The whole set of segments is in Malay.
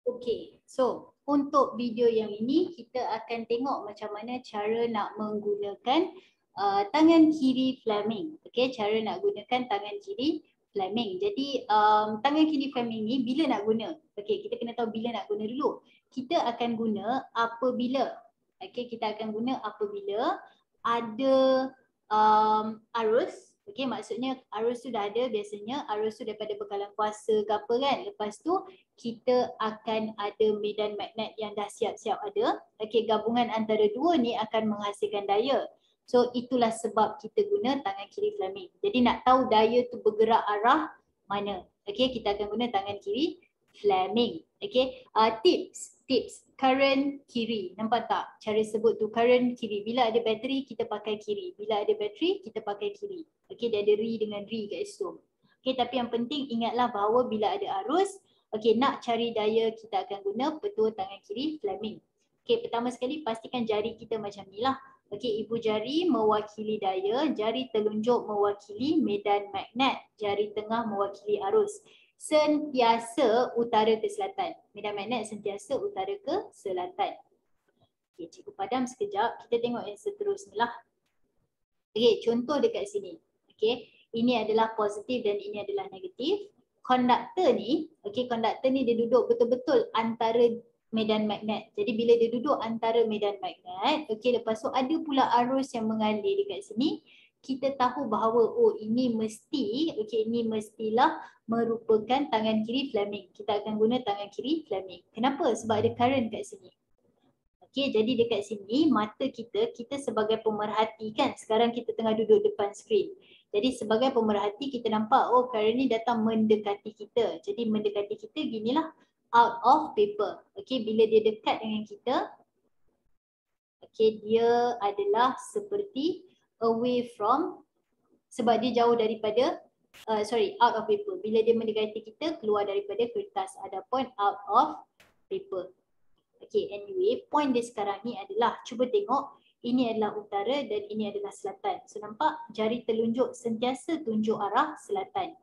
Okey, so untuk video yang ini kita akan tengok macam mana cara nak menggunakan tangan kiri Fleming. Okey, cara nak gunakan tangan kiri Fleming. Jadi tangan kiri Fleming ni bila nak guna? Okey, kita kena tahu bila nak guna dulu. Kita akan guna apabila. Okey, kita akan guna apabila ada arus. Okey, maksudnya arus tu dah ada, biasanya arus tu daripada bekalan kuasa ke apa kan. Lepas tu kita akan ada medan magnet yang dah siap-siap ada. Okey, gabungan antara dua ni akan menghasilkan daya. So itulah sebab kita guna tangan kiri Fleming. Jadi nak tahu daya tu bergerak arah mana. Okey, kita akan guna tangan kiri Fleming. Okey, tips current kiri. Nampak tak cara sebut tu, current kiri. Bila ada bateri kita pakai kiri. Bila ada bateri kita pakai kiri. Okey, dia ada re dengan re kat situ. Okey, tapi yang penting ingatlah bahawa bila ada arus, okey, nak cari daya kita akan guna petua tangan kiri Fleming. Okey, pertama sekali pastikan jari kita macam ni lah. Okey, ibu jari mewakili daya, jari telunjuk mewakili medan magnet, jari tengah mewakili arus. Sentiasa utara ke selatan. Medan magnet sentiasa utara ke selatan. Okey, cikgu padam sekejap. Kita tengok yang seterusnya lah. Okey, contoh dekat sini. Okey, ini adalah positif dan ini adalah negatif. Konduktor ni, okey, konduktor ni dia duduk betul-betul antara medan magnet. Jadi bila dia duduk antara medan magnet, okey, lepas tu ada pula arus yang mengalir dekat sini, kita tahu bahawa oh ini mesti, okey, ini mestilah merupakan tangan kiri Fleming. Kita akan guna tangan kiri Fleming. Kenapa? Sebab ada current kat sini. Okey, jadi dekat sini mata kita sebagai pemerhati kan, sekarang kita tengah duduk depan skrin. Jadi sebagai pemerhati kita nampak oh current ni datang mendekati kita. Jadi mendekati kita ginilah, out of paper. Okey, bila dia dekat dengan kita, okey, dia adalah seperti away from, sebab dia jauh daripada out of paper. Bila dia mendekati kita, keluar daripada kertas. Adapun out of paper. Okay, anyway, point dia sekarang ni adalah, cuba tengok, ini adalah utara dan ini adalah selatan. So nampak jari telunjuk sentiasa tunjuk arah selatan.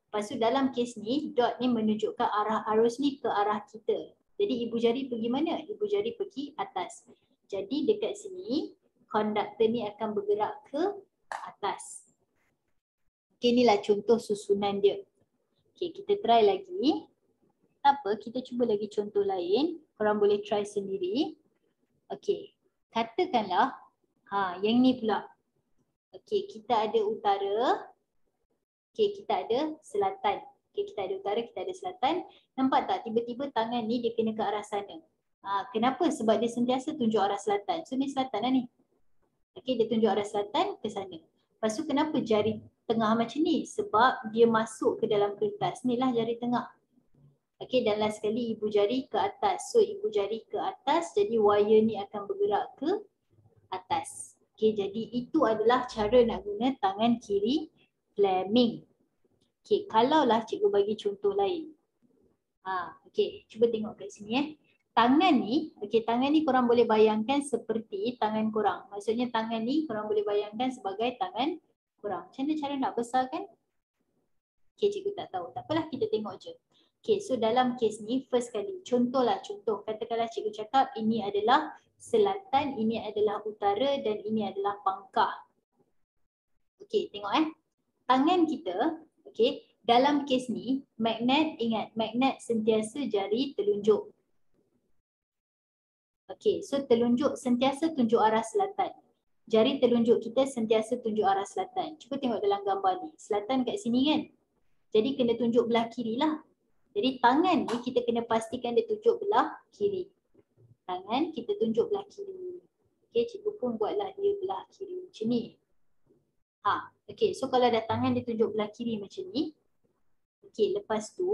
Lepas tu dalam kes ni, dot ni menunjukkan arah arus ni ke arah kita. Jadi ibu jari pergi mana? Ibu jari pergi atas. Jadi dekat sini, konduktor ni akan bergerak ke atas. Okay, inilah contoh susunan dia. Okay, kita try lagi. Tak apa, kita cuba lagi contoh lain. Korang boleh try sendiri. Okey, katakanlah, yang ni pula. Okey, kita ada utara. Okey, kita ada selatan. Okey, kita ada utara, kita ada selatan. Nampak tak tiba-tiba tangan ni dia kena ke arah sana. Kenapa? Sebab dia sentiasa tunjuk arah selatan. So ni selatan lah ni. Okey, dia tunjuk arah selatan ke sana. Lepas tu kenapa jari tengah macam ni? Sebab dia masuk ke dalam kertas. Inilah jari tengah. Okey, dan last sekali ibu jari ke atas. So ibu jari ke atas, jadi wire ni akan bergerak ke atas. Okey, jadi itu adalah cara nak guna tangan kiri Fleming. Okey, kalaulah cikgu bagi contoh lain. Okey, cuba tengok kat sini Tangan ni, okey, tangan ni korang boleh bayangkan seperti tangan korang. Maksudnya tangan ni korang boleh bayangkan sebagai tangan korang. Macam mana cara nak besarkan? Okey, cikgu tak tahu. Tak apalah, kita tengok je. Okay, so dalam kes ni first kali, contoh. Katakanlah cikgu cakap ini adalah selatan, ini adalah utara dan ini adalah pangkah. Okay, tengok tangan kita, okay, dalam kes ni magnet, ingat magnet sentiasa jari telunjuk. Okay, so telunjuk sentiasa tunjuk arah selatan. Jari telunjuk kita sentiasa tunjuk arah selatan. Cuba tengok dalam gambar ni, selatan kat sini kan. Jadi kena tunjuk belah kiri lah. Jadi tangan ni kita kena pastikan dia tunjuk belah kiri. Tangan kita tunjuk belah kiri. Okey, cikgu pun buatlah dia belah kiri macam ni. Okey, so kalau dah tangan dia tunjuk belah kiri macam ni. Okey, lepas tu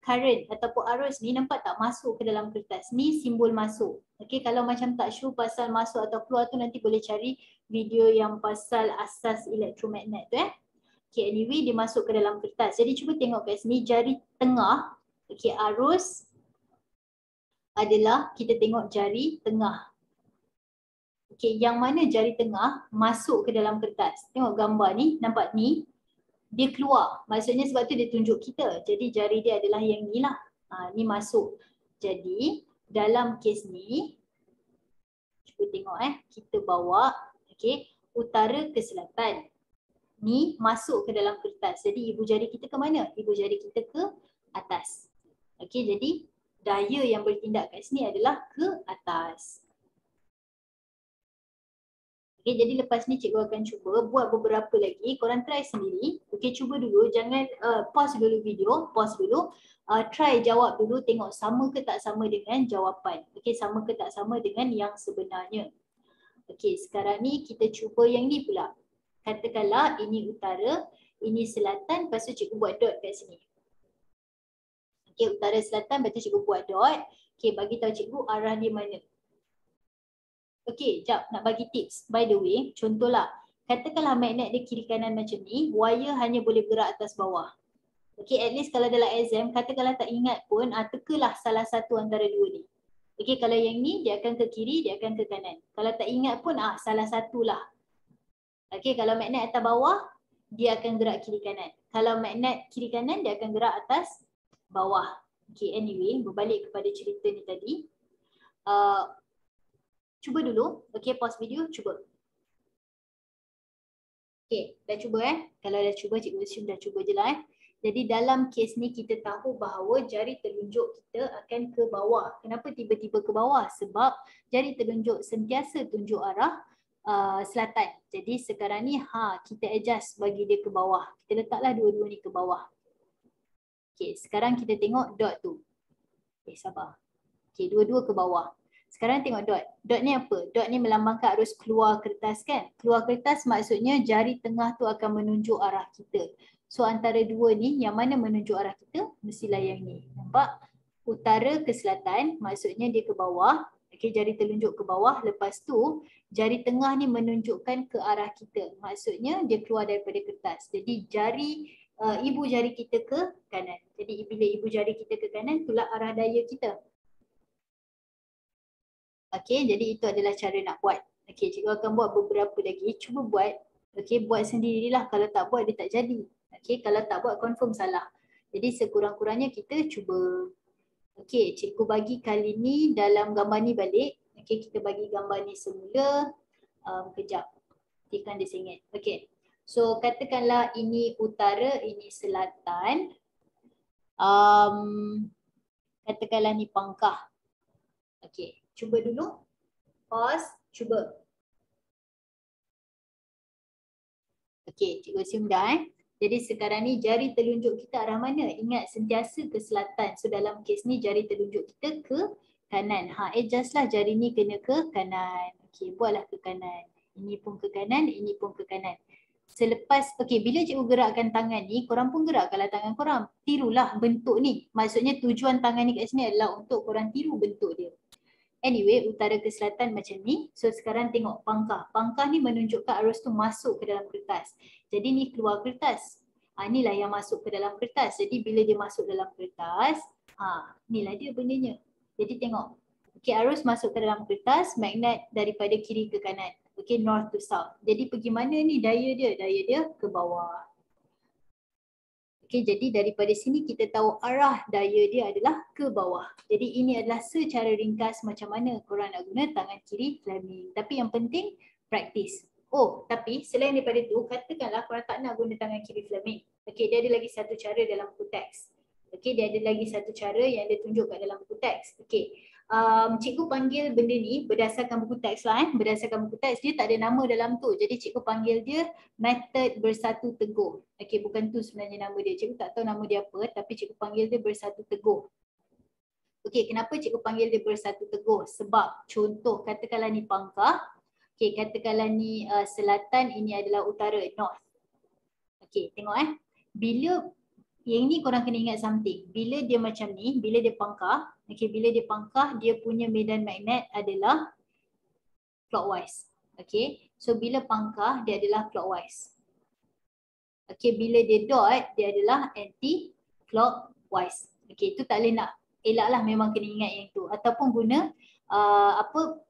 current ataupun arus ni nampak tak masuk ke dalam kertas. Ni simbol masuk. Okey, kalau macam tak sure pasal masuk atau keluar tu nanti boleh cari video yang pasal asas elektromagnet tu Okay, anyway dia masuk ke dalam kertas. Jadi cuba tengok kat sini jari tengah. Okay, arus adalah kita tengok jari tengah. Okay, yang mana jari tengah masuk ke dalam kertas. Tengok gambar ni, nampak ni. Dia keluar. Maksudnya sebab tu dia tunjuk kita. Jadi jari dia adalah yang ni lah. Ni masuk. Jadi dalam kes ni, cuba tengok kita bawa utara ke selatan. Ni masuk ke dalam kertas. Jadi ibu jari kita ke mana? Ibu jari kita ke atas. Jadi daya yang bertindak kat sini adalah ke atas. Jadi lepas ni cikgu akan cuba buat beberapa lagi. Korang try sendiri. Cuba dulu. Jangan pause dulu video. Pause dulu. Try jawab dulu. Tengok sama ke tak sama dengan jawapan. Sama ke tak sama dengan yang sebenarnya. Sekarang ni kita cuba yang ni pula. Katakanlah ini utara, ini selatan. Lepas tu cikgu buat dot kat sini. Utara selatan. Lepas tu cikgu buat dot. Bagi tahu cikgu arah dia mana. Jap nak bagi tips. By the way, contohlah, katakanlah magnet dia kiri kanan macam ni, wire hanya boleh gerak atas bawah. At least kalau dalam exam, katakanlah tak ingat pun, tekalah salah satu antara dua ni. Kalau yang ni, dia akan ke kiri, dia akan ke kanan. Kalau tak ingat pun, salah satulah. Kalau magnet atas bawah, dia akan gerak kiri kanan. Kalau magnet kiri kanan, dia akan gerak atas bawah. Anyway, berbalik kepada cerita ni tadi. Cuba dulu. Pause video, cuba. Dah cuba Kalau dah cuba, cikgu assume dah cuba je lah Jadi dalam kes ni kita tahu bahawa jari telunjuk kita akan ke bawah. Kenapa tiba-tiba ke bawah? Sebab jari telunjuk sentiasa tunjuk arah selatan. Jadi sekarang ni kita adjust bagi dia ke bawah. Kita letaklah dua-dua ni ke bawah. Sekarang kita tengok dot tu. Sabar. Dua-dua ke bawah. Sekarang tengok dot. Dot ni apa? Dot ni melambangkan arus keluar kertas kan? Keluar kertas maksudnya jari tengah tu akan menunjuk arah kita. So antara dua ni, yang mana menunjuk arah kita? Mestilah yang ni. Nampak? Utara ke selatan, maksudnya dia ke bawah. Jari telunjuk ke bawah. Lepas tu, jari tengah ni menunjukkan ke arah kita. Maksudnya dia keluar daripada kertas. Jadi ibu jari kita ke kanan. Jadi bila ibu jari kita ke kanan, itulah arah daya kita. Jadi itu adalah cara nak buat. Cikgu akan buat beberapa lagi. Cuba buat. Buat sendirilah. Kalau tak buat, dia tak jadi. Kalau tak buat, confirm salah. Jadi sekurang-kurangnya kita cuba. Cikgu bagi kali ni dalam gambar ni balik. Kita bagi gambar ni semula. Kejap. Tekan dia sengit. So katakanlah ini utara, ini selatan. Katakanlah ni pangkah. Cuba dulu. Pause. Cuba. Cikgu assume dah Jadi sekarang ni jari telunjuk kita arah mana? Ingat sentiasa ke selatan. So dalam kes ni jari telunjuk kita ke kanan. Adjust lah jari ni kena ke kanan. Buatlah ke kanan. Ini pun ke kanan, ini pun ke kanan. Selepas, bila cikgu gerakkan tangan ni, korang pun gerakkanlah tangan korang. Tirulah bentuk ni. Maksudnya tujuan tangan ni kat sini adalah untuk korang tiru bentuk dia. Anyway, utara ke selatan macam ni. So sekarang tengok pangkah. Pangkah ni menunjukkan arus tu masuk ke dalam kertas. Jadi ni keluar kertas. Inilah yang masuk ke dalam kertas. Jadi bila dia masuk dalam kertas, inilah dia bendanya. Jadi tengok. Arus masuk ke dalam kertas, magnet daripada kiri ke kanan. North to south. Jadi pergi mana ni daya dia? Daya dia ke bawah. Jadi daripada sini kita tahu arah daya dia adalah ke bawah. Jadi ini adalah secara ringkas macam mana korang nak guna tangan kiri Fleming. Tapi yang penting praktis. Tapi selain daripada tu, katakanlah korang tak nak guna tangan kiri Fleming. Dia ada lagi satu cara dalam buku teks. Dia ada lagi satu cara yang dia tunjuk kat dalam buku teks. Cikgu panggil benda ni berdasarkan buku teks lah berdasarkan buku teks, dia tak ada nama dalam tu. Jadi cikgu panggil dia metod bersatu teguh. Bukan tu sebenarnya nama dia. Cikgu tak tahu nama dia apa, tapi cikgu panggil dia bersatu teguh. Kenapa cikgu panggil dia bersatu teguh? Sebab contoh katakanlah ni pangkah. Katakanlah ni selatan, ini adalah utara, north. Tengok bila yang ni korang kena ingat something. Bila dia macam ni, bila dia pangkah, bila dia pangkah, dia punya medan magnet adalah clockwise. So bila pangkah, dia adalah clockwise. Bila dia dot, dia adalah anti-clockwise. Itu tak boleh nak elak lah, memang kena ingat yang tu. Ataupun guna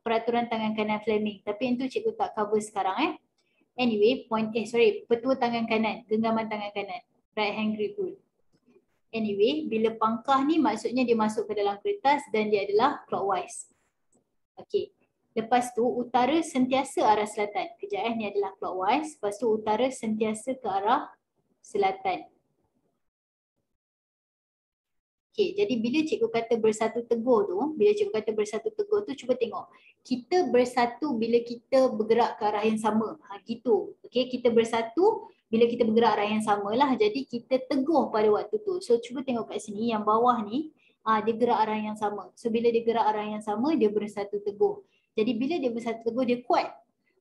peraturan tangan kanan Fleming. Tapi yang tu cikgu tak cover sekarang Anyway, petua tangan kanan, genggaman tangan kanan. Right hand grip rule. Anyway, bila pangkah ni maksudnya dia masuk ke dalam kertas dan dia adalah clockwise. Okey. Lepas tu utara sentiasa arah selatan. Kejap ni adalah clockwise. Lepas tu utara sentiasa ke arah selatan. Okay, jadi bila cikgu kata bersatu teguh tu, cuba tengok. Kita bersatu bila kita bergerak ke arah yang sama. Gitu. Okay, kita bersatu bila kita bergerak arah yang sama lah. Jadi kita teguh pada waktu tu. So cuba tengok kat sini, yang bawah ni, dia gerak arah yang sama. So bila dia gerak arah yang sama, dia bersatu teguh. Jadi bila dia bersatu teguh, dia kuat.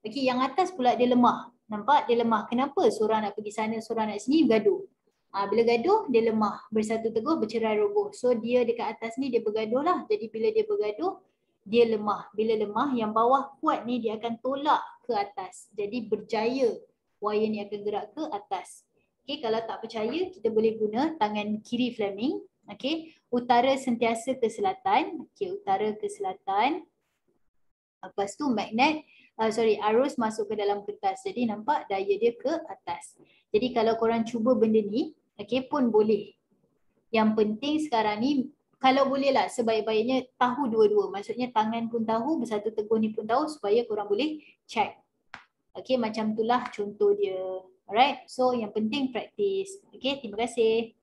Okay, yang atas pula dia lemah. Nampak? Dia lemah. Kenapa? Seorang nak pergi sana, seorang nak sini, gaduh. Bila gaduh, dia lemah. Bersatu teguh, bercerai roboh. So dia dekat atas ni dia bergaduh lah. Jadi bila dia bergaduh, dia lemah. Bila lemah, yang bawah kuat ni dia akan tolak ke atas. Jadi berjaya wire ni akan gerak ke atas. Okay, kalau tak percaya, kita boleh guna tangan kiri Fleming. Okay, utara sentiasa ke selatan. Okay, utara ke selatan. Lepas tu magnet, arus masuk ke dalam kertas. Jadi nampak daya dia ke atas. Jadi kalau korang cuba benda ni, okay, pun boleh. Yang penting sekarang ni, kalau boleh lah sebaik-baiknya tahu dua-dua. Maksudnya tangan pun tahu, bersatu teguh ni pun tahu supaya korang boleh check. Okay, macam itulah contoh dia. Alright, so yang penting practice. Okay, terima kasih.